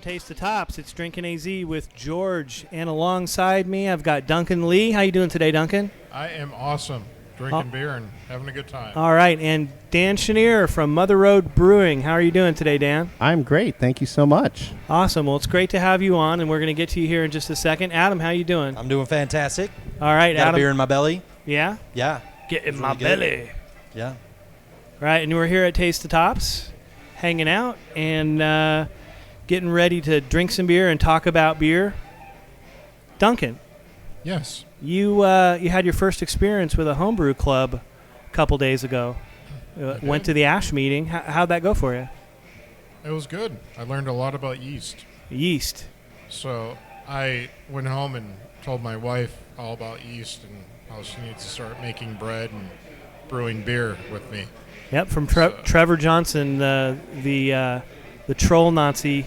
Taste the Tops. It's DrinkinAZ with George, and alongside me I've got Duncan Lee. How you doing today, Duncan? I am awesome. Drinking beer and having a good time. All right, and Dan Choiniere from Mother Road Brewing. How are you doing today, Dan? I'm great. Thank you so much. Awesome. Well, it's great to have you on, and we're going to get to you here in just a second. Adam, how you doing? I'm doing fantastic. All right, Got Adam. a beer in my belly. Yeah? Yeah. Get in It's my really good. belly. Yeah. Right, and we're here at Taste the Tops, hanging out and getting ready to drink some beer and talk about beer. Duncan, Yes. you had your first experience with a homebrew club a couple days ago. Went to the Ash meeting. How'd that go for you? It was good. I learned a lot about yeast. Yeast. So I went home and told my wife all about yeast and how she needs to start making bread and brewing beer with me. Yep, from Trevor Johnson, the troll Nazi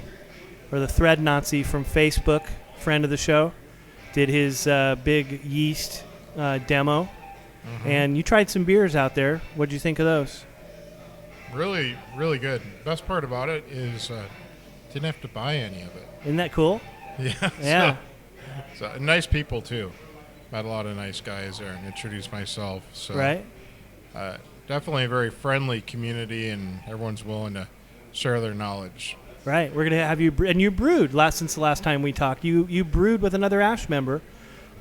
or the thread Nazi from Facebook, friend of the show, did his big yeast demo. Mm-hmm. And you tried some beers out there. What'd you think of those? Really, really good. Best part about it is didn't have to buy any of it. Isn't that cool? Yeah. Yeah. So nice people too. Met a lot of nice guys there and introduced myself. So Right? definitely a very friendly community and everyone's willing to share their knowledge. Right. We're going to have you, and you brewed since the last time we talked. You brewed with another Ash member.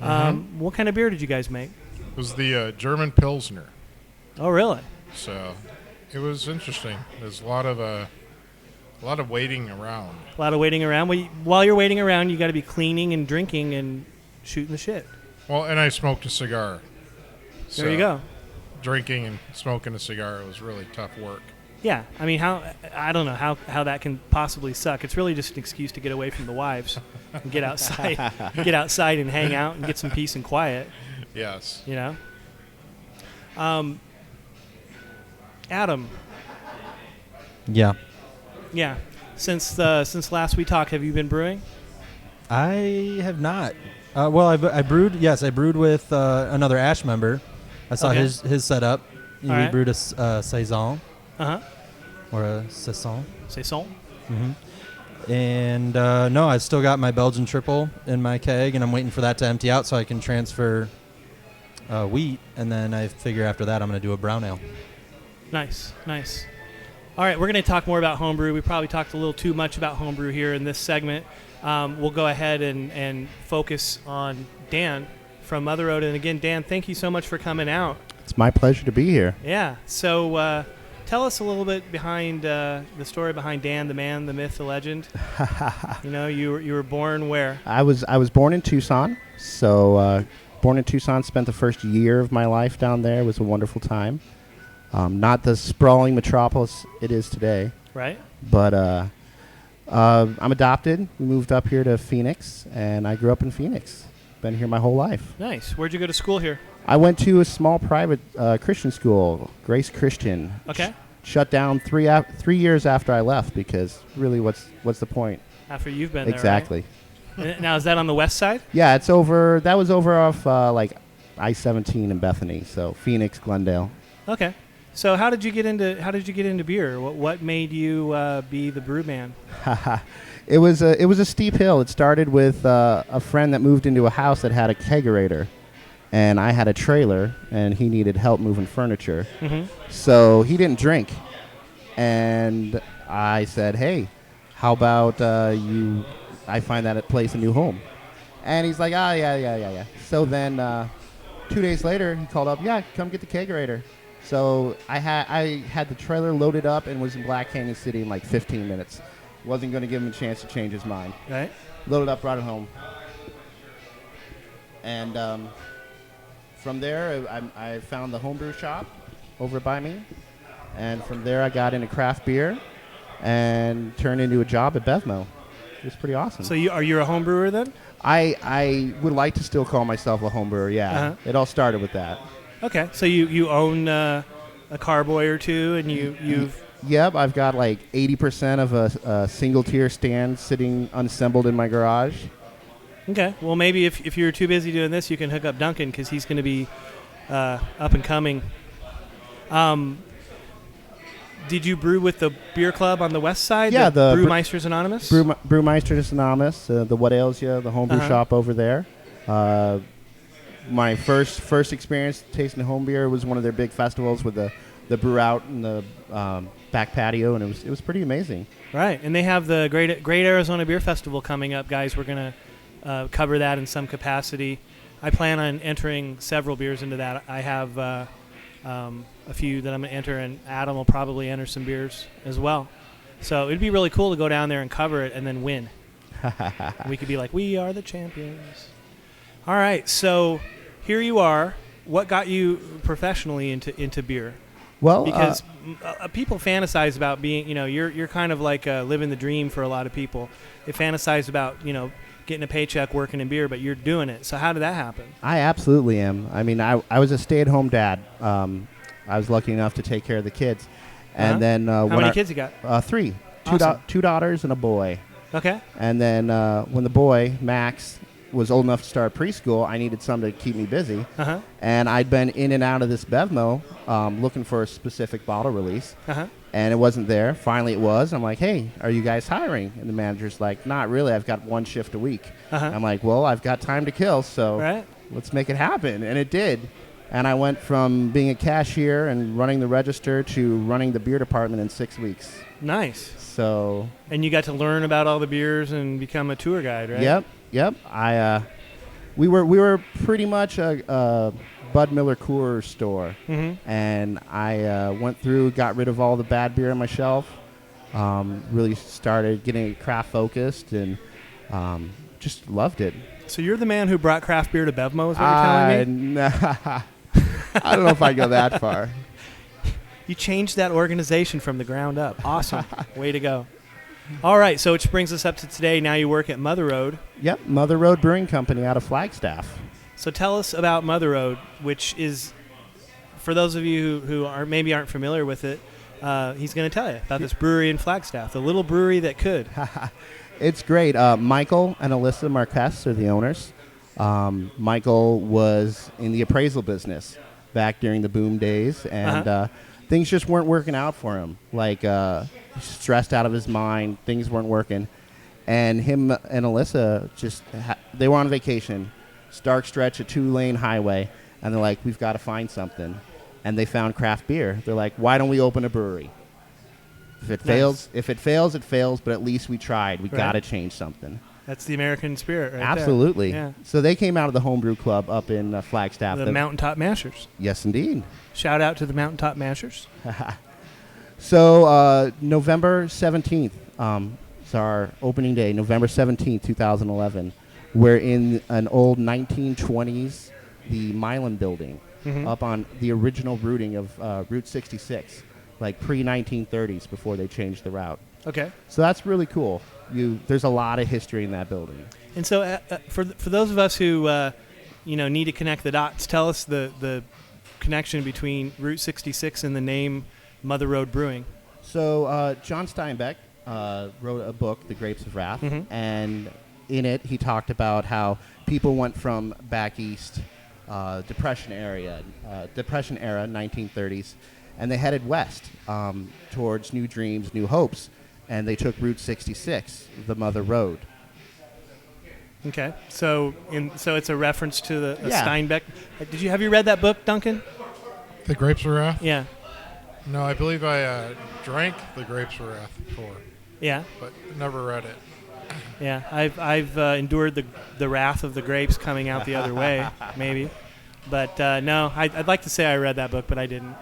Mm-hmm. What kind of beer did you guys make? It was the German Pilsner. Oh, really? So it was interesting. There's a lot of waiting around. A lot of waiting around. Well, while you're waiting around, you got to be cleaning and drinking and shooting the shit. Well, and I smoked a cigar. There you go. Drinking and smoking a cigar was really tough work. Yeah. I mean, I don't know how that can possibly suck. It's really just an excuse to get away from the wives and get outside and hang out and get some peace and quiet. Yes. You know? Adam. Yeah. Yeah. Since last we talked, have you been brewing? I have not. Well, I brewed. Yes, I brewed with another Ash member. I saw Okay. his setup. We All right. brewed a saison Uh-huh. or a saison. Saison? Mm-hmm. And no, I still got my Belgian triple in my keg, and I'm waiting for that to empty out so I can transfer wheat. And then I figure after that I'm going to do a brown ale. Nice. All right, we're going to talk more about homebrew. We probably talked a little too much about homebrew here in this segment. We'll go ahead and focus on Dan from Mother Road. And again, Dan, thank you so much for coming out. It's my pleasure to be here. Yeah. So tell us a little bit behind the story behind Dan, the man, the myth, the legend. You know, you were born where? I was born in Tucson. So born in Tucson, spent the first year of my life down there. It was a wonderful time. Not the sprawling metropolis it is today. Right. But I'm adopted. We moved up here to Phoenix, and I grew up in Phoenix. Been here my whole life. Nice. Where'd you go to school here? I went to a small private Christian school, Grace Christian. Okay. Shut down 3 years after I left because really, what's the point? After you've been there, Exactly. right? Now, is that on the west side? Yeah, it's over. That was over off like I-17 in Bethany, so Phoenix, Glendale. Okay. So how did you get into beer? What made you be the brew man? It was a steep hill. It started with a friend that moved into a house that had a kegerator, and I had a trailer, and he needed help moving furniture. Mm-hmm. So he didn't drink, and I said, "Hey, how about I find that place a new home?" And he's like, yeah. So then 2 days later, he called up, "Yeah, come get the kegerator." So I had the trailer loaded up and was in Black Canyon City in like 15 minutes. Wasn't going to give him a chance to change his mind. Right. Loaded up, brought it home. And from there, I found the homebrew shop over by me. And from there, I got into craft beer and turned into a job at Bevmo. It was pretty awesome. So are you a home brewer then? I would like to still call myself a home brewer, yeah. Uh-huh. It all started with that. Okay. So you own a carboy or two, and you've... Yep, I've got like 80% of a single-tier stand sitting unassembled in my garage. Okay. Well, maybe if you're too busy doing this, you can hook up Duncan because he's going to be up and coming. did you brew with the beer club on the west side? Yeah, the Brewmeisters Anonymous. Brewmeisters Anonymous, the What Ails Ya, the homebrew shop over there. My first experience tasting home beer was one of their big festivals with the brew out in the back patio, and it was pretty amazing. Right, and they have the Great Arizona Beer Festival coming up, guys. We're gonna cover that in some capacity. I plan on entering several beers into that. I have a few that I'm gonna enter, and Adam will probably enter some beers as well. So it'd be really cool to go down there and cover it and then win. We could be like, we are the champions. All right, so here you are. What got you professionally into beer? Well, Because people fantasize about being, you're kind of like living the dream for a lot of people. They fantasize about, getting a paycheck working in beer, but you're doing it. So how did that happen? I absolutely am. I mean, I was a stay-at-home dad. I was lucky enough to take care of the kids. And then how many kids you got? 3. Awesome. Two daughters and a boy. Okay. And then when the boy, Max, was old enough to start preschool, I needed something to keep me busy. Uh-huh. And I'd been in and out of this Bevmo looking for a specific bottle release. Uh-huh. And it wasn't there. Finally, it was. I'm like, hey, are you guys hiring? And the manager's like, not really. I've got 1 shift a week. Uh-huh. I'm like, well, I've got time to kill, so Right. let's make it happen. And it did. And I went from being a cashier and running the register to running the beer department in 6 weeks. Nice. So. And you got to learn about all the beers and become a tour guide, right? Yep. We were pretty much a Bud Miller Coors store, and I went through, got rid of all the bad beer on my shelf, really started getting craft focused, and just loved it. So you're the man who brought craft beer to Bevmo, is what you're telling me? I don't know if I go that far. You changed that organization from the ground up. Awesome. Way to go. All right, so which brings us up to today. Now you work at Mother Road. Yep, Mother Road Brewing Company out of Flagstaff. So tell us about Mother Road, which is, for those of you who aren't familiar with it, he's going to tell you about this brewery in Flagstaff, the little brewery that could. It's great. Michael and Alyssa Marquez are the owners. Michael was in the appraisal business back during the boom days, and things just weren't working out for him. Like, stressed out of his mind, things weren't working. And him and Alyssa they were on vacation, dark stretch, a 2-lane highway, and they're like, we've got to find something. And they found craft beer. They're like, why don't we open a brewery? If it fails, it fails, but at least we tried. We got to change something. That's the American spirit right Absolutely. there. Yeah. So they came out of the homebrew club up in Flagstaff. The Mountaintop Mashers. Yes, indeed. Shout out to the Mountaintop Mashers. So November 17th is our opening day, November 17th, 2011. We're in an old 1920s, the Milan building, up on the original routing of Route 66, like pre-1930s before they changed the route. Okay. So that's really cool. There's a lot of history in that building. And so for those of us who need to connect the dots, tell us the connection between Route 66 and the name Mother Road Brewing. So John Steinbeck wrote a book, The Grapes of Wrath, and in it he talked about how people went from back east, Depression era, 1930s, and they headed west towards new dreams, new hopes, and they took Route 66, the Mother Road. Okay, so it's a reference to the Steinbeck. Have you read that book, Duncan? The Grapes of Wrath? Yeah. No, I believe I drank The Grapes of Wrath before. Yeah. But never read it. Yeah, I've endured the wrath of the grapes coming out the other way, maybe. But no, I'd like to say I read that book, but I didn't.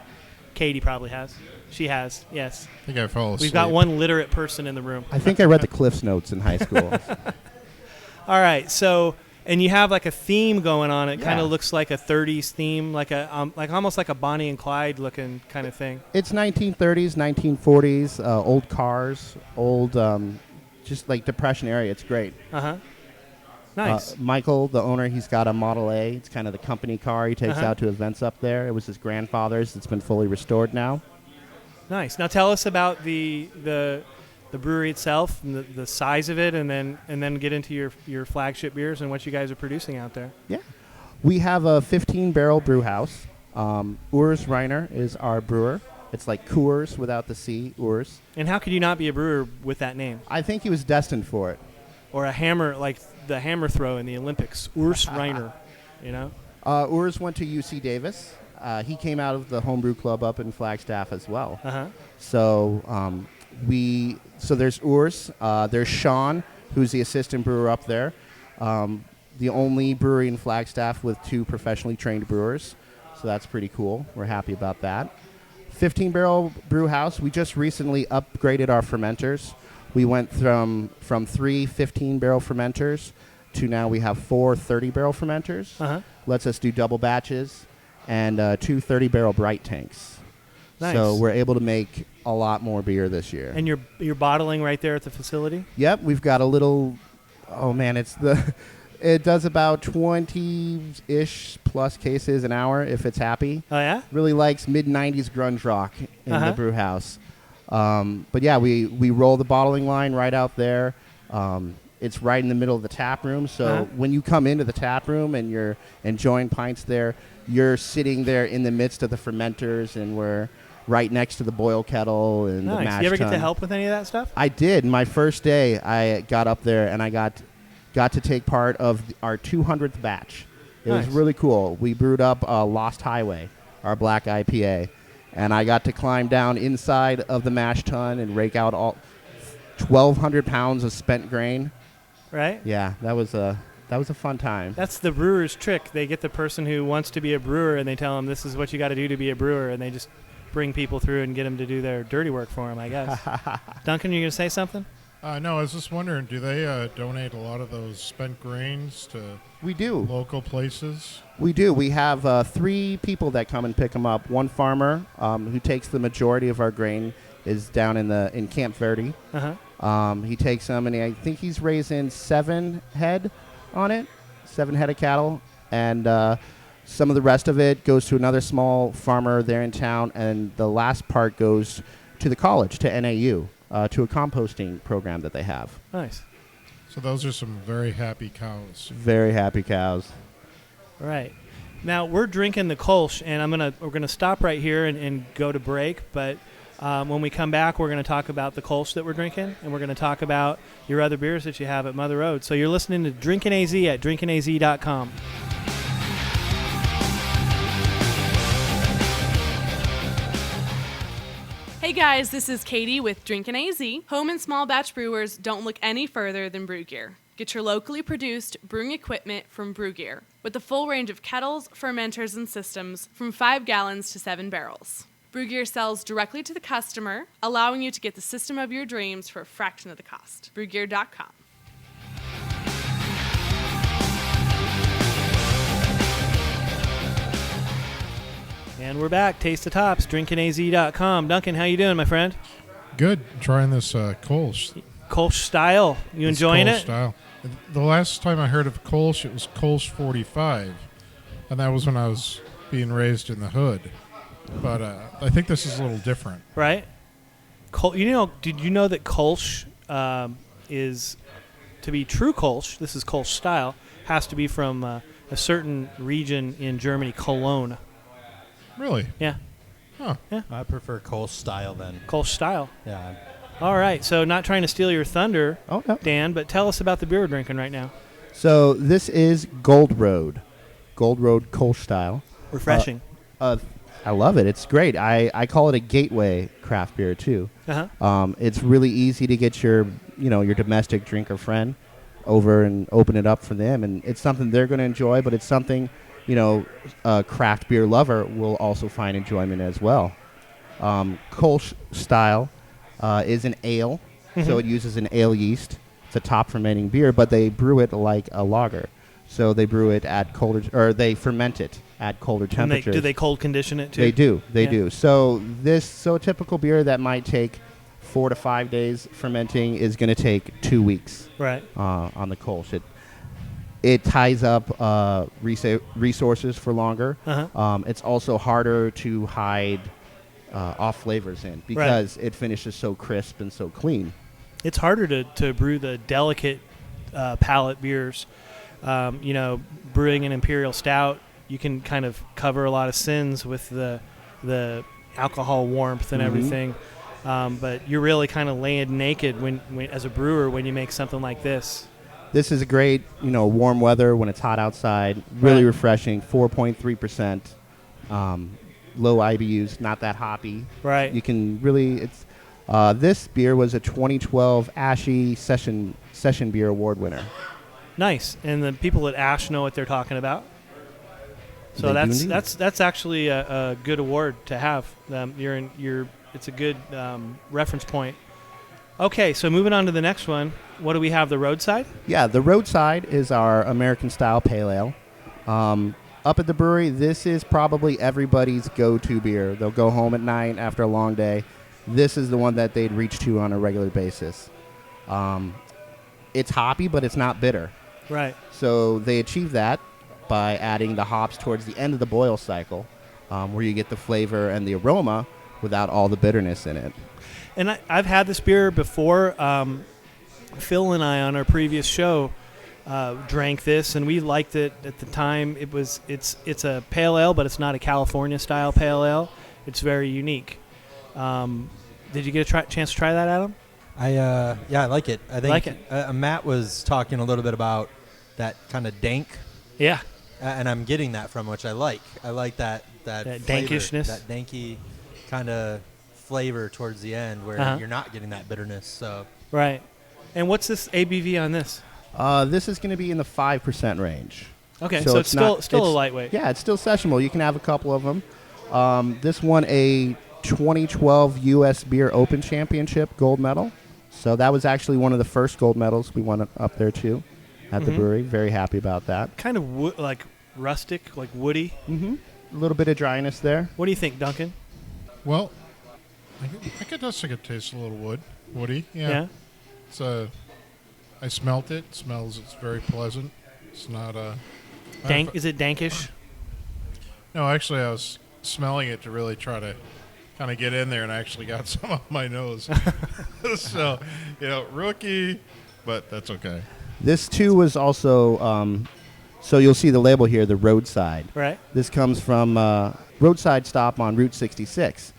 Katie probably has. She has, yes. I think I fell asleep. We've got one literate person in the room. I think I read the Cliff's Notes in high school. All right, so and you have like a theme going on. It kind of looks like a 30s theme, like almost like a Bonnie and Clyde looking kind of thing. It's 1930s, 1940s, old cars, old, just like Depression area. It's great. Nice. Michael, the owner, he's got a Model A. It's kind of the company car he takes out to events up there. It was his grandfather's. It's been fully restored now. Nice. Now tell us about the brewery itself and the size of it, and then get into your flagship beers and what you guys are producing out there. Yeah. We have a 15-barrel brew house. Urs Reiner is our brewer. It's like Coors without the C, Ours. And how could you not be a brewer with that name? I think he was destined for it. Or a hammer, like the hammer throw in the Olympics. Urs Reiner, you know? Urs went to UC Davis. He came out of the homebrew club up in Flagstaff as well. Uh-huh. So so there's Urs. There's Sean, who's the assistant brewer up there. The only brewery in Flagstaff with 2 professionally trained brewers. So that's pretty cool. We're happy about that. 15-barrel brew house. We just recently upgraded our fermenters. We went from 3 15-barrel fermenters to now we have 4 30-barrel fermenters. Uh-huh. Lets us do double batches and 2 30-barrel bright tanks. Nice. So we're able to make a lot more beer this year. And you're bottling right there at the facility? Yep, we've got a little. Oh man, it does about 20-ish plus cases an hour if it's happy. Oh yeah. Really likes mid-90s grunge rock in Uh-huh. the brew house. But yeah, we roll the bottling line right out there. It's right in the middle of the tap room. So Uh-huh. when you come into the tap room and you're enjoying pints there, you're sitting there in the midst of the fermenters, and we're right next to the boil kettle and the Nice. mash You ever get tun. to help with any of that stuff? I did. My first day, I got up there and I got to take part of our 200th batch. It was Nice. really cool. We brewed up Lost Highway, our black IPA, and I got to climb down inside of the mash tun and rake out all 1,200 pounds of spent grain. Right? Yeah, that was a fun time. That's the brewer's trick. They get the person who wants to be a brewer and they tell them this is what you got to do to be a brewer, and they just bring people through and get them to do their dirty work for them, I guess. Duncan, you going to say something? No, I was just wondering, do they donate a lot of those spent grains to We do. local places? We do. We have 3 people that come and pick them up. One farmer who takes the majority of our grain is down in Camp Verde. Uh-huh. He takes them, and I think he's raising 7 head on it, 7 head of cattle, and some of the rest of it goes to another small farmer there in town, and the last part goes to the college, to NAU, to a composting program that they have. Nice. So those are some very happy cows. Very happy cows. All right. Now, we're drinking the Kolsch, and we're gonna stop right here and go to break, but when we come back, we're going to talk about the Kolsch that we're drinking, and we're going to talk about your other beers that you have at Mother Road. So you're listening to DrinkinAZ at DrinkinAZ.com. Hey guys, this is Katie with DrinkinAZ. Home and small batch brewers don't look any further than brew gear. Get your locally produced brewing equipment from Brew Gear, with a full range of kettles, fermenters, and systems from 5 gallons to 7 barrels. Brew Gear sells directly to the customer, allowing you to get the system of your dreams for a fraction of the cost. Brewgear.com. And we're back. Taste the Tops, DrinkinAZ.com. Duncan, how you doing, my friend? Good. Trying this Kolsch. Kolsch style. You It's enjoying Kolsch it? style. The last time I heard of Kolsch, it was Kolsch 45, and that was when I was being raised in the hood. But I think this is a little different. Right? Did you know that Kolsch is, to be true Kolsch, this is Kolsch style, has to be from a certain region in Germany, Cologne. Really? Yeah, Huh. I prefer Kolsch style then. Kolsch style. Yeah. All right, so not trying to steal your thunder, Oh, no. Dan, but tell us about the beer we're drinking right now. So this is Gold Road Kolsch style. Refreshing. I love it. It's great. I call it a gateway craft beer too. Uh-huh. It's really easy to get your domestic drinker friend over and open it up for them, and it's something they're going to enjoy. But it's something a craft beer lover will also find enjoyment as well. Kolsch style is an ale, so it uses an ale yeast. It's a top fermenting beer, but they brew it like a lager. So they brew it at colder, or they ferment it at colder And temperatures. do they cold condition it too? They do. They Yeah. do. So a typical beer that might take 4 to 5 days fermenting is going to take 2 weeks Right. on the Kolsch. It ties up resources for longer. Uh-huh. It's also harder to hide off flavors in because it finishes so crisp and so clean. It's harder to brew the delicate palate beers. Brewing an imperial stout, you can kind of cover a lot of sins with the alcohol warmth and everything. But you're really kind of laying naked when as a brewer when you make something like this. This is a great, warm weather when it's hot outside. Really Right. refreshing. 4.3%. Low IBUs, not that hoppy. Right. You can really. This beer was a 2012 ASHI Session Beer Award winner. Nice. And the people at Ash know what they're talking about. So They do that's indeed. that's actually a good award to have. It's a good reference point. Okay, so moving on to the next one. What do we have? The Roadside? Yeah, the Roadside is our American style pale ale. Up at the brewery, this is probably everybody's go-to beer. They'll go home at night after a long day. This is the one that they'd reach to on a regular basis. It's hoppy, but it's not bitter. Right. So they achieve that by adding the hops towards the end of the boil cycle, where you get the flavor and the aroma without all the bitterness in it. And I've had this beer before. Phil and I on our previous show drank this, and we liked it at the time. It's a pale ale, but it's not a California style pale ale. It's very unique. Did you get a chance to try that, Adam? I like it. I think Like it. Matt was talking a little bit about that kind of dank, Yeah. and I'm getting that from, which I like. I like that flavor, dankishness. that danky kind of flavor towards the end where you're not getting that bitterness. So Right. And what's this ABV on this? This is going to be in the 5% range. Okay, so it's still a lightweight. Yeah, it's still sessionable. You can have a couple of them. This won a 2012 U.S. Beer Open Championship gold medal. So that was actually one of the first gold medals we won up there, too, at the brewery. Very happy about that. Kind of like rustic, like woody. A little bit of dryness there. What do you think, Duncan? Well, I guess I could taste a little woody. Yeah. It's I smelt it. It's very pleasant. It's not Dank? Is it dankish? No, actually, I was smelling it to really try to kind of get in there, and I actually got some on my nose. So, rookie, but that's okay. This, too, was also, so you'll see the label here, the Roadside. Right. This comes from Roadside Stop on Route 66,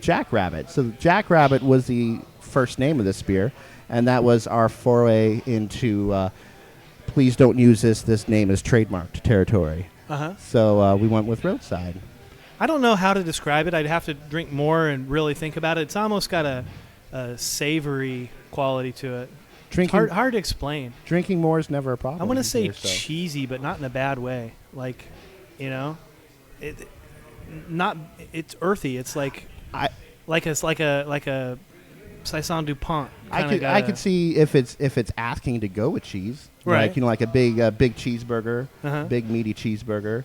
Jackrabbit. So Jackrabbit was the first name of this beer, and that was our foray into please don't use this name is trademarked territory. So we went with Roadside. I don't know how to describe it. I'd have to drink more and really think about it. It's almost got a savory quality to it. Drinking, Hard to explain. drinking more is never a problem. I want to say here, so. cheesy, but not in a bad way. Like, it's earthy. It's like a Saison Dupont. I could see if it's asking to go with cheese, Right. like a big cheeseburger, Uh-huh. big meaty cheeseburger.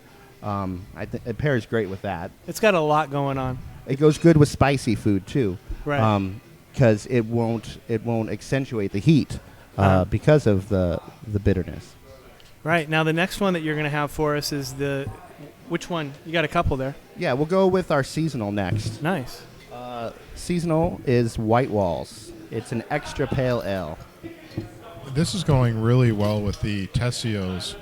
It pairs great with that. It's got a lot going on. It goes good with spicy food too, Right. because it won't accentuate the heat because of the bitterness. Right. Now the next one that you're going to have for us is which one? You got a couple there. Yeah, we'll go with our seasonal next. Nice. Seasonal is White Walls. It's an extra pale ale. This is going really well with the Tessio's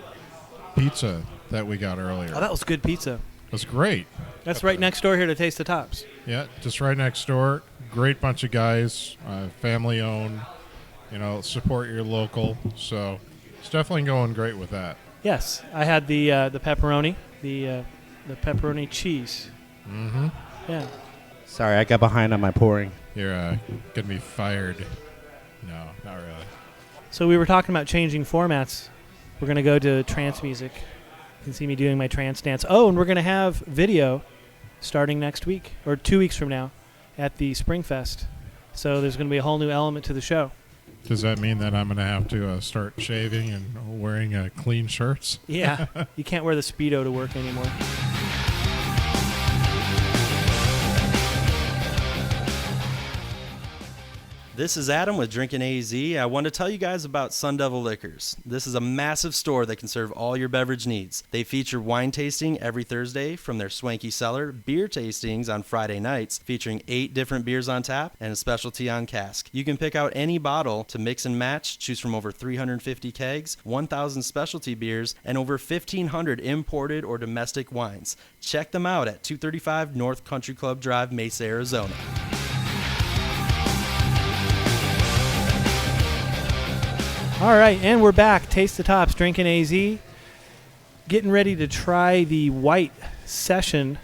pizza that we got earlier. Oh, that was good pizza. That's great. That's right next door here to Taste the Tops. Yeah, just right next door. Great bunch of guys, family owned. Support your local. So it's definitely going great with that. Yes, I had the pepperoni, the pepperoni cheese. Mm-hmm. Yeah. Sorry, I got behind on my pouring. You're gonna be fired. No, not really. So we were talking about changing formats. We're going to go to trance music. You can see me doing my trance dance. Oh, and we're going to have video starting next week or 2 weeks from now at the Springfest. So there's going to be a whole new element to the show. Does that mean that I'm gonna have to start shaving and wearing clean shirts? Yeah. You can't wear the Speedo to work anymore. This is Adam with DrinkinAZ. I want to tell you guys about Sun Devil Liquors. This is a massive store that can serve all your beverage needs. They feature wine tasting every Thursday from their swanky cellar, beer tastings on Friday nights featuring 8 different beers on tap and a specialty on cask. You can pick out any bottle to mix and match, choose from over 350 kegs, 1,000 specialty beers, and over 1,500 imported or domestic wines. Check them out at 235 North Country Club Drive, Mesa, Arizona. All right, and we're back. Taste the Tops, DrinkinAZ. Getting ready to try the White Session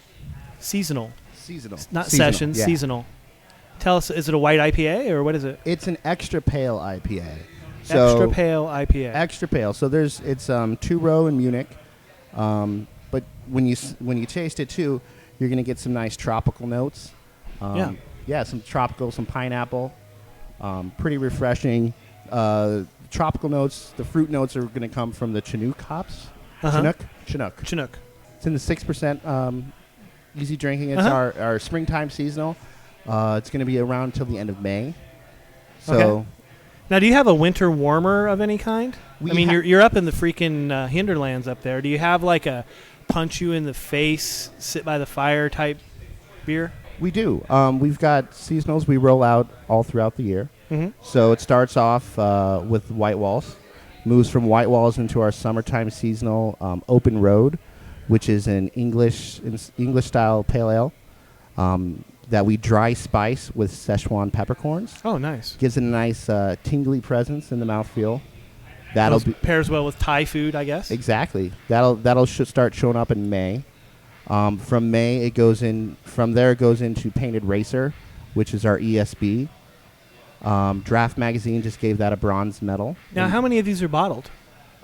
Seasonal. Seasonal. Not Seasonal, Session, yeah. seasonal. Tell us, is it a white IPA or what is it? It's an extra pale IPA. Extra pale IPA. Extra pale. So it's 2-row in Munich, but when you taste it too, you're gonna get some nice tropical notes. Yeah, some tropical, some pineapple. Pretty refreshing. Tropical notes. The fruit notes are gonna come from the Chinook hops. Chinook. It's in the 6%. Easy drinking. It's our springtime seasonal. It's gonna be around till the end of May. So. Okay. Now, do you have a winter warmer of any kind? You're up in the freaking hinterlands up there. Do you have like a punch you in the face, sit by the fire type beer? We do. We've got seasonals we roll out all throughout the year. Mm-hmm. So it starts off with White Walls, moves from White Walls into our summertime seasonal Open Road, which is an English style pale ale that we dry spice with Szechuan peppercorns. Oh, nice. Gives it a nice tingly presence in the mouthfeel. Pairs well with Thai food, I guess. Exactly. That'll start showing up in May. From May, it goes into Painted Racer, which is our ESB. Draft Magazine just gave that a bronze medal. Now, how many of these are bottled?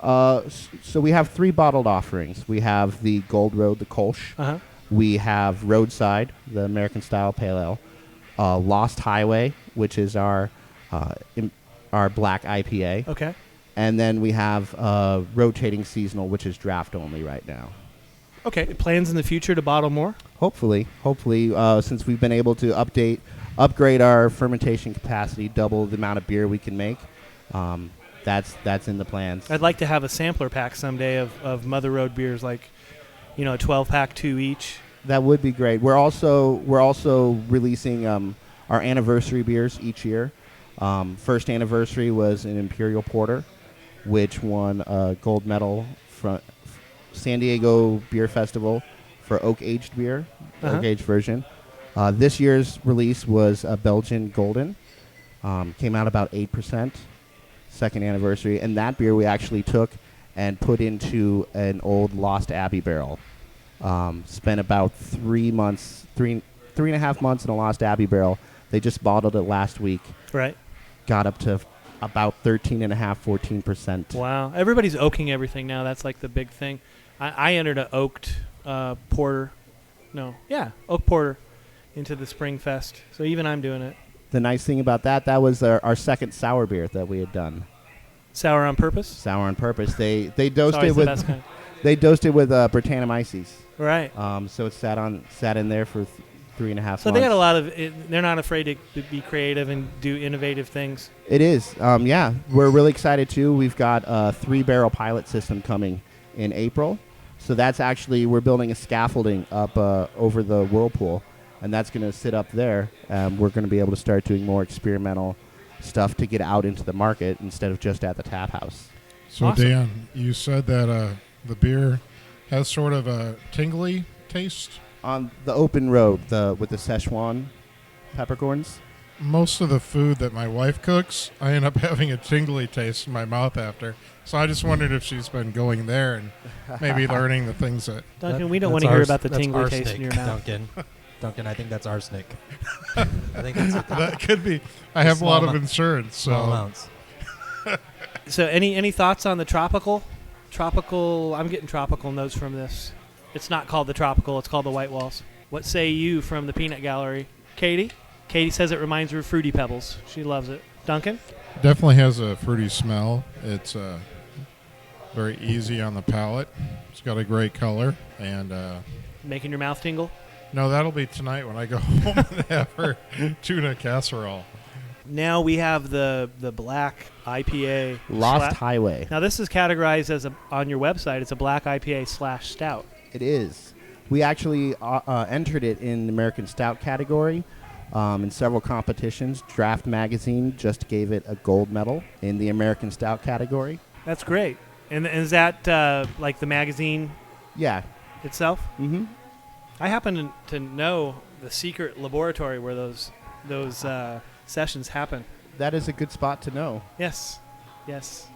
So we have 3 bottled offerings. We have the Gold Road, the Kolsch. We have Roadside, the American-style pale ale. Lost Highway, which is our black IPA. Okay. And then we have Rotating Seasonal, which is draft only right now. Okay. Plans in the future to bottle more? Hopefully, since we've been able to upgrade our fermentation capacity, double the amount of beer we can make. That's in the plans. I'd like to have a sampler pack someday of Mother Road beers, like, a 12-pack, 2 each. That would be great. We're also releasing our anniversary beers each year. First anniversary was an Imperial Porter, which won a gold medal from San Diego Beer Festival for oak-aged beer, oak-aged version. This year's release was a Belgian Golden. Came out about 8%, second anniversary. And that beer we actually took and put into an old Lost Abbey barrel. Spent about 3 months, 3.5 months in a Lost Abbey barrel. They just bottled it last week. Right. Got up to about 13.5%, 14%. Wow. Everybody's oaking everything now. That's like the big thing. I entered an oaked porter. Oak porter into the Spring Fest. So even I'm doing it. The nice thing about that was our second sour beer that we had done. Sour on purpose? Sour on purpose. They dosed it with Brettanomyces. Right. So it sat in there for 3.5 months. So they got a lot of they're not afraid to be creative and do innovative things. It is. We're really excited too. We've got a 3-barrel pilot system coming in April. So that's actually, we're building a scaffolding up over the whirlpool, and that's going to sit up there. We're going to be able to start doing more experimental stuff to get out into the market instead of just at the tap house. So Awesome. Dan, you said that the beer has sort of a tingly taste. On the Open Road, with the Szechuan peppercorns. Most of the food that my wife cooks, I end up having a tingly taste in my mouth after. So I just wondered if she's been going there and maybe learning the things that... Duncan, we don't want to hear about the tingly taste in your mouth. Duncan, I think that's arsenic. I think that's that could be. I have a lot of insurance. Small amounts. So any thoughts on the tropical? I'm getting tropical notes from this. It's not called the tropical. It's called the White Walls. What say you from the peanut gallery? Katie? Katie says it reminds her of Fruity Pebbles. She loves it. Duncan? Definitely has a fruity smell. It's very easy on the palate. It's got a great color. And making your mouth tingle? No, that'll be tonight when I go home and have her tuna casserole. Now we have the black IPA. Lost Highway. Now this is categorized as on your website. It's a black IPA / stout. It is. We actually entered it in the American Stout category in several competitions. Draft Magazine just gave it a gold medal in the American Stout category. That's great. And is that like the magazine Yeah. itself? Mm-hmm. I happen to know the secret laboratory where those sessions happen. That is a good spot to know. Yes. It's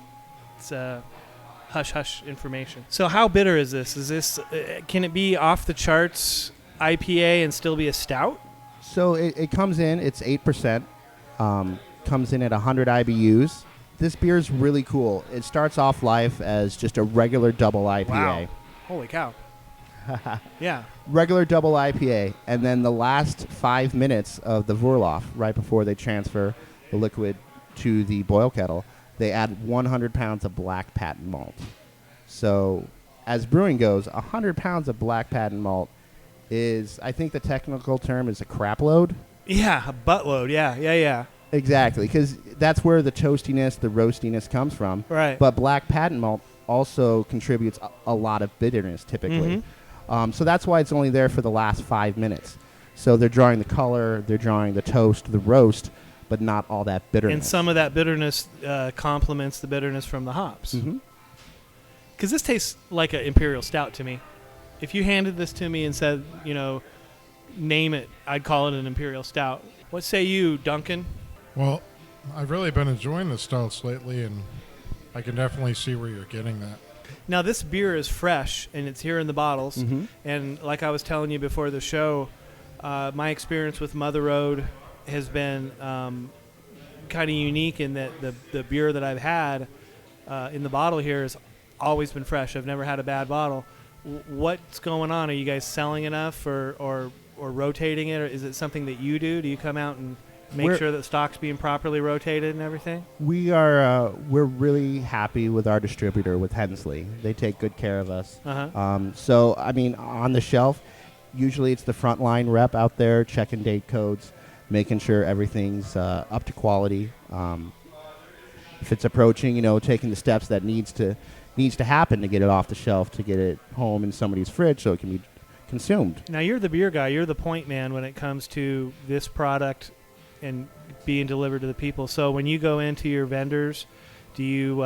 hush information. So how bitter is this? Is this can it be off the charts IPA and still be a stout? So it comes in, it's 8%, comes in at 100 IBUs. This beer is really cool. It starts off life as just a regular double IPA. Wow. Holy cow. Yeah. Regular double IPA. And then the last 5 minutes of the Vorloff, right before they transfer the liquid to the boil kettle, they add 100 pounds of black patent malt. So as brewing goes, 100 pounds of black patent malt is, I think the technical term is a crap load. Yeah, a buttload. Yeah. Exactly, because that's where the toastiness, the roastiness comes from. Right. But black patent malt also contributes a lot of bitterness typically. So that's why it's only there for the last 5 minutes. So they're drawing the color, they're drawing the toast, the roast, but not all that bitterness. And some of that bitterness complements the bitterness from the hops. Because this tastes like an imperial stout to me. If you handed this to me and said, name it, I'd call it an imperial stout. What say you, Duncan? Well, I've really been enjoying the stouts lately, and I can definitely see where you're getting that. Now, this beer is fresh, and it's here in the bottles. And like I was telling you before the show, my experience with Mother Road has been kind of unique in that the beer that I've had in the bottle here has always been fresh. I've never had a bad bottle. What's going on? Are you guys selling enough or rotating it? Or is it something that you do? Do you come out and make sure that stock's being properly rotated and everything? We're really happy with our distributor, with Hensley. They take good care of us. So, I mean, on the shelf, usually it's the frontline rep out there checking date codes, making sure everything's up to quality. If it's approaching, taking the steps that needs to happen to get it off the shelf, to get it home in somebody's fridge so it can be consumed. Now, you're the beer guy. You're the point man when it comes to this product and being delivered to the people. So when you go into your vendors, do you,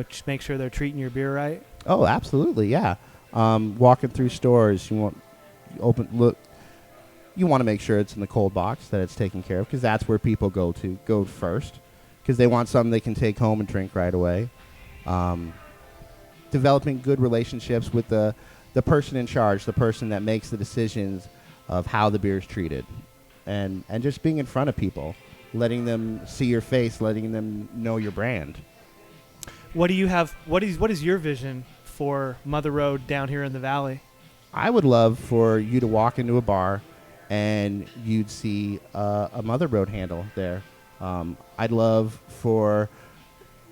just make sure they're treating your beer right? Oh, absolutely, yeah. Walking through stores, you want to make sure it's in the cold box, that it's taken care of, because that's where people go first, because they want something they can take home and drink right away. Developing good relationships with the person in charge, the person that makes the decisions of how the beer is treated, and just being in front of people, letting them see your face, letting them know your brand. What do you have? What is your vision for Mother Road down here in the valley? I would love for you to walk into a bar and you'd see a Mother Road handle there. I'd love for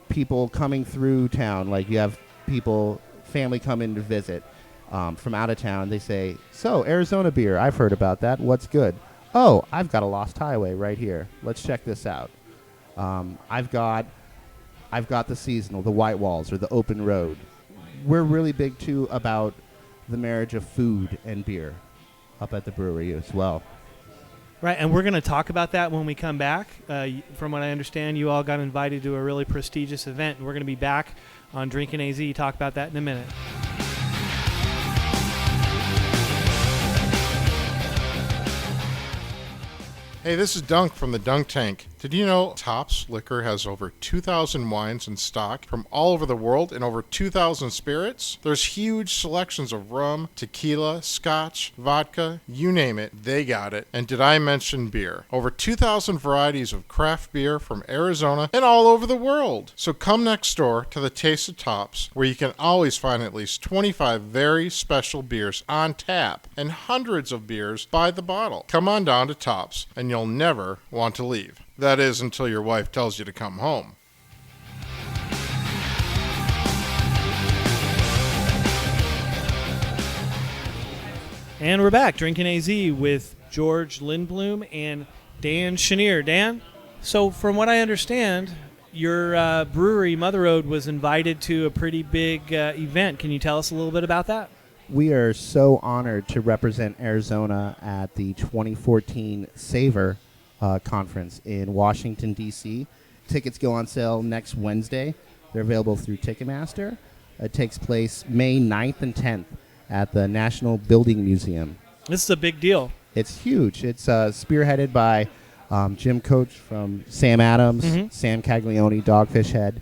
people coming through town, like you have family come in to visit from out of town. They say, "So, Arizona beer, I've heard about that. What's good?" "Oh, I've got a Lost Highway right here. Let's check this out. I've got the seasonal, the White Walls, or the Open Road." We're really big too about the marriage of food and beer up at the brewery as well. Right, and we're going to talk about that when we come back. From what I understand, you all got invited to a really prestigious event, and we're going to be back on DrinkinAZ. Talk about that in a minute. Hey, this is Dunk from the Dunk Tank. Did you know Tops Liquor has over 2,000 wines in stock from all over the world and over 2,000 spirits? There's huge selections of rum, tequila, scotch, vodka, you name it, they got it. And did I mention beer? Over 2,000 varieties of craft beer from Arizona and all over the world. So come next door to the Taste of Tops, where you can always find at least 25 very special beers on tap and hundreds of beers by the bottle. Come on down to Tops and you'll never want to leave. That is, until your wife tells you to come home. And we're back, DrinkinAZ with George Lindblom and Dan Choiniere. Dan, So from what I understand, your brewery, Mother Road, was invited to a pretty big event. Can you tell us a little bit about that? We are so honored to represent Arizona at the 2014 Savor conference in Washington, D.C. Tickets go on sale next Wednesday. They're available through Ticketmaster. It takes place May 9th and 10th at the National Building Museum. This is a big deal. It's huge. It's spearheaded by Jim Coach from Sam Adams, Sam Caglione, Dogfish Head.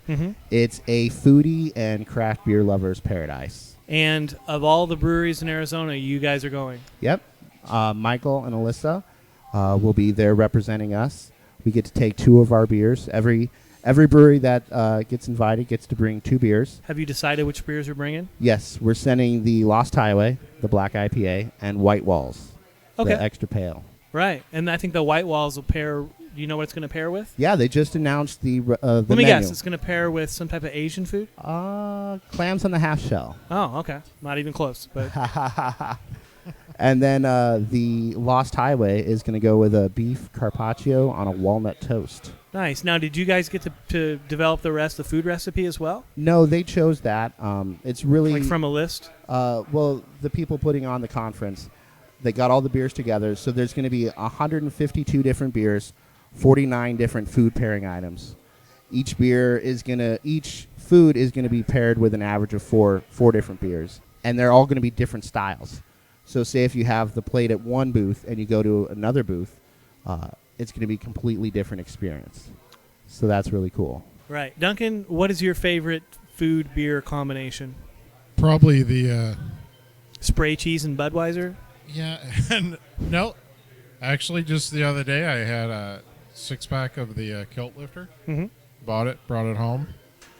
It's a foodie and craft beer lover's paradise. And of all the breweries in Arizona, you guys are going. Yep. Michael and Alyssa will be there representing us. We get to take 2 of our beers. Every brewery that gets invited gets to bring 2 beers. Have you decided which beers you're bringing? Yes, we're sending the Lost Highway, the Black IPA, and White Walls, Okay. the extra pale. Right. And I think the White Walls will pair. Do you know what it's going to pair with? Yeah, they just announced the Let me menu. guess. It's going to pair with some type of Asian food? Clams on the half shell. Oh, okay. Not even close. But And then the Lost Highway is going to go with a beef carpaccio on a walnut toast. nice. Now, did you guys get to develop the rest of the food recipe as well? No, they chose that. It's really Like from a list? well, the people putting on the conference, they got all the beers together. So there's going to be 152 different beers, 49 different food pairing items. Each food is going to be paired with an average of four different beers, and they're all going to be different styles. So say if you have the plate at one booth and you go to another booth, it's going to be a completely different experience. So that's really cool. Right. Duncan, what is your favorite food-beer combination? Probably the Spray cheese and Budweiser? and no, actually, just the other day I had a 6-pack of the Kilt Lifter. Bought it, brought it home,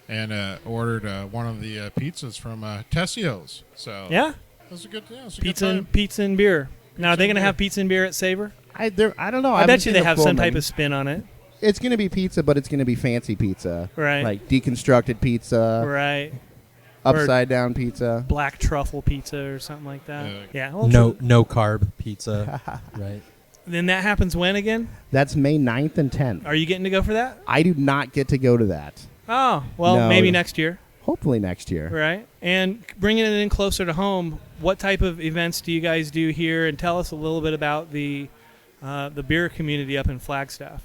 and ordered one of the pizzas from Tessio's. So Yeah? it was a good, Pizza and beer. Now, are they and going to beer. have pizza and beer at Savor? I don't know. I bet you they have some type of spin on it. It's going to be pizza, but it's going to be fancy pizza. Right. Like deconstructed pizza, Right. upside down pizza. Black truffle pizza or something like that. Yeah. Well, No carb pizza. Right. Then that happens when again? That's May 9th and 10th. Are you getting to go for that? I do not get to go to that. Oh, well, No. maybe next year. Hopefully next year. Right. And bringing it in closer to home, what type of events do you guys do here? And tell us a little bit about the beer community up in Flagstaff.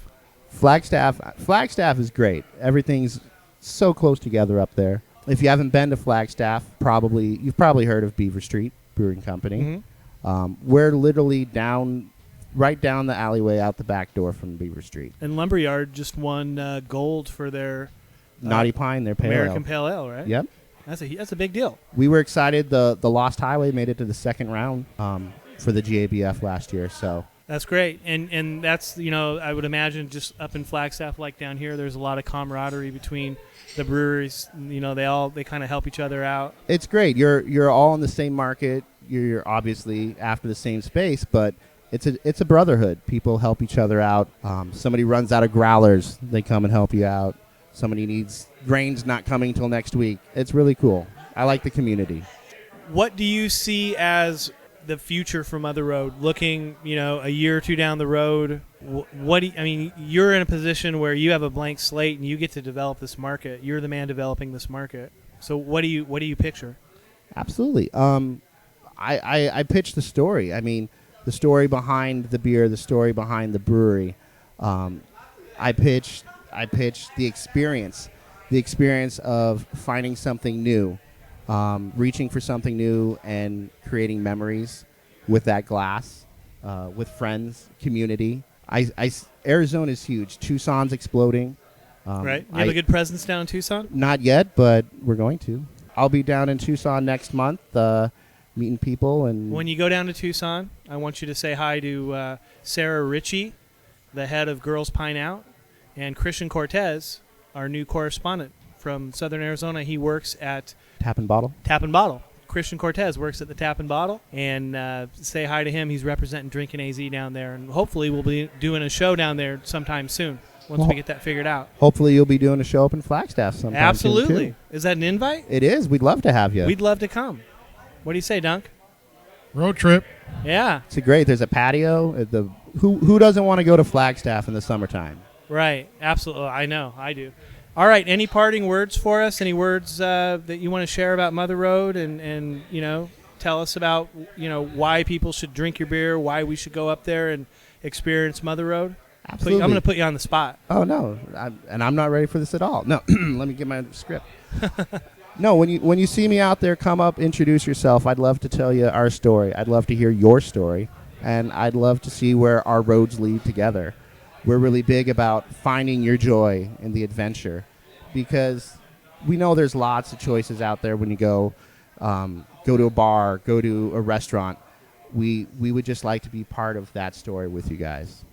Flagstaff is great. Everything's so close together up there. If you haven't been to Flagstaff, you've probably heard of Beaver Street Brewing Company. We're literally right down the alleyway out the back door from Beaver Street. And Lumberyard just won gold for their Naughty Pine, their pale American ale. Pale Ale, right? Yep. That's a big deal. We were excited. The Lost Highway made it to the second round for the GABF last year. So That's great. And that's, I would imagine just up in Flagstaff like down here, there's a lot of camaraderie between the breweries. They kind of help each other out. it's great. You're all in the same market. You're obviously after the same space, but it's a brotherhood. People help each other out. Somebody runs out of growlers, they come and help you out. Somebody needs grains not coming till next week. It's really cool. I like the community. What do you see as the future for Mother Road? Looking, a year or two down the road, you're in a position where you have a blank slate and you get to develop this market. You're the man developing this market. So what do you picture? Absolutely. I pitched the story. I mean, the story behind the beer, the story behind the brewery. I pitched the experience of finding something new, reaching for something new and creating memories with that glass, with friends, community. Arizona is huge. Tucson's exploding. Right? You have a good presence down in Tucson? Not yet, but we're going to. I'll be down in Tucson next month, meeting people. And When you go down to Tucson, I want you to say hi to Sarah Ritchie, the head of Girls Pine Out, and Christian Cortez, our new correspondent from Southern Arizona. He works at Tap and Bottle. Tap and Bottle. Christian Cortez works at the Tap and Bottle, and say hi to him. He's representing DrinkinAZ down there, and hopefully we'll be doing a show down there sometime soon once we get that figured out. Hopefully you'll be doing a show up in Flagstaff sometime Absolutely. soon, too. Is that an invite? It is. We'd love to have you. We'd love to come. What do you say, Dunk? road trip. Yeah. It's great. There's a patio. Who doesn't want to go to Flagstaff in the summertime? Right. Absolutely. I know. I do. All right. Any parting words for us? Any words that you want to share about Mother Road and tell us about, why people should drink your beer, why we should go up there and experience Mother Road? Absolutely. I'm going to put you on the spot. Oh no, I'm not ready for this at all. No, let me get my script. No, when you see me out there, come up, introduce yourself. I'd love to tell you our story. I'd love to hear your story, and I'd love to see where our roads lead together. We're really big about finding your joy in the adventure, because we know there's lots of choices out there when you go to a bar, go to a restaurant. We would just like to be part of that story with you guys.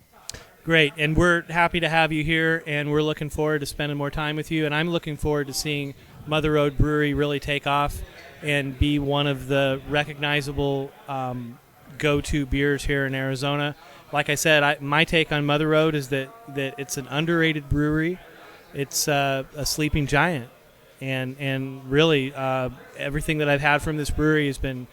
Great, and we're happy to have you here, and we're looking forward to spending more time with you, and I'm looking forward to seeing Mother Road Brewery really take off and be one of the recognizable go-to beers here in Arizona. Like I said, my take on Mother Road is that it's an underrated brewery. It's a sleeping giant, and really everything that I've had from this brewery has been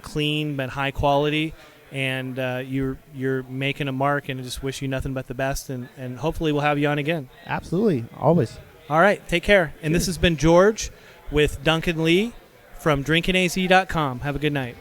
clean, been high quality. And you're making a mark, and I just wish you nothing but the best, and hopefully we'll have you on again. Absolutely, always. All right, take care. And this has been George with Duncan Lee from DrinkinAZ.com. Have a good night.